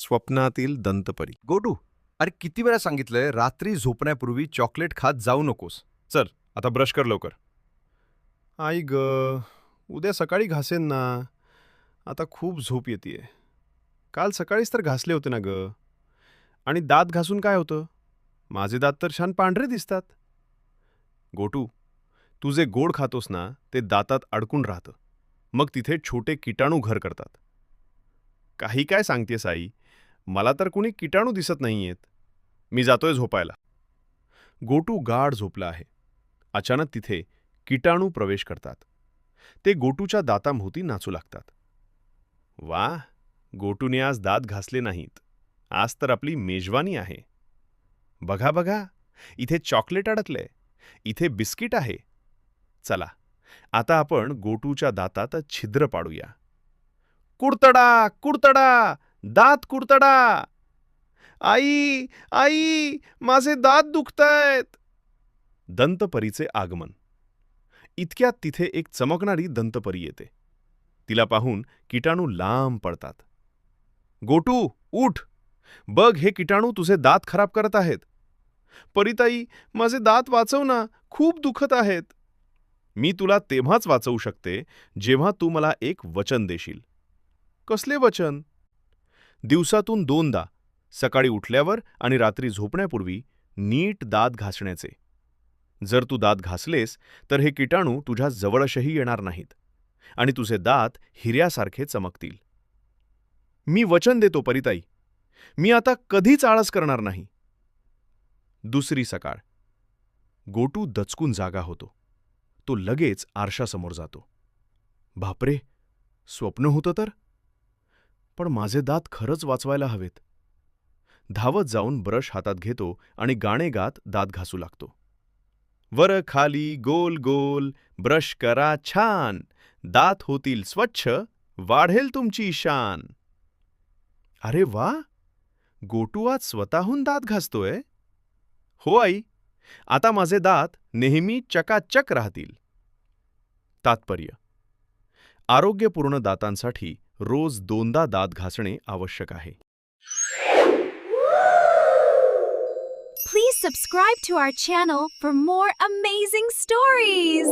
स्वप्नातील दंतपरी. गोटू, अरे किती वेळा सांगितलंय रात्री झोपण्यापूर्वी चॉकलेट खात जाऊ नकोस. चल आता ब्रश कर लवकर. आई ग, उद्या सकाळी घासेन ना. आता खूप झोप येते. काल सकाळीच तर घासले होते ना ग. आणि दात घासून काय होतं? माझे दात तर छान पांढरे दिसतात. गोटू, तू जे गोड खातोस ना ते दातात अडकून राहतं. मग तिथे छोटे किटाणू घर करतात. काही काय सांगतेस आई? मला तर कुणी किटाणू दिसत नाहीयेत. मी जातोय झोपायला. गोटू गाढ झोपला आहे. अचानक तिथे किटाणू प्रवेश करतात. ते गोटूच्या दातांभोवती नाचू लागतात. वा, गोटूने आज दात घासले नाहीत. आज तर आपली मेजवानी आहे. बघा बघा, इथे चॉकलेट अडकलंय, इथे बिस्किट आहे. चला आता आपण गोटूच्या दातात छिद्र पाडूया. कुडतडा कुडतडा, दात कुडतडा. आई आई, माझे दात दुखतायत. दंतपरीचे आगमन. इतक्यात तिथे एक चमकणारी दंतपरी येते. तिला पाहून किटाणू लांब पडतात. गोटू, उठ. बघ, हे किटाणू तुझे दात खराब करत आहेत. परीताई, माझे दात वाचव ना, खूप दुखत आहेत. मी तुला तेव्हाच वाचवू शकते जेव्हा तू मला एक वचन देशील. कसले वचन? दिवसातून 2दा, सकाळी उठल्यावर आणि रात्री झोपण्यापूर्वी नीट दात घासण्याचे. जर तू दात घासलेस तर हे किटाणू तुझ्या जवळशही येणार नाहीत आणि तुझे दात हिऱ्यासारखे चमकतील. मी वचन देतो परीताई. मी आता कधीच आळस करणार नाही. दुसरी सकाळ. गोटू दचकून जागा होतो. तो लगेच आरशासमोर जातो. बापरे, स्वप्न होतं तर? पण माझे दात खरंच वाचवायला हवेत. धावत जाऊन ब्रश हातात घेतो आणि गाणे गात दात घासू लागतो. वर खाली गोल गोल, ब्रश करा छान, दात होतील स्वच्छ, वाढेल तुमची शान. अरे वा, गोटू आज स्वतःहून दात घासतोय. हो आई, आता माझे दात नेहमी चकाचक राहतील. तात्पर्य: आरोग्यपूर्ण दातांसाठी रोज 2दा दात घासणे आवश्यक आहे. Please subscribe to our channel for more amazing stories.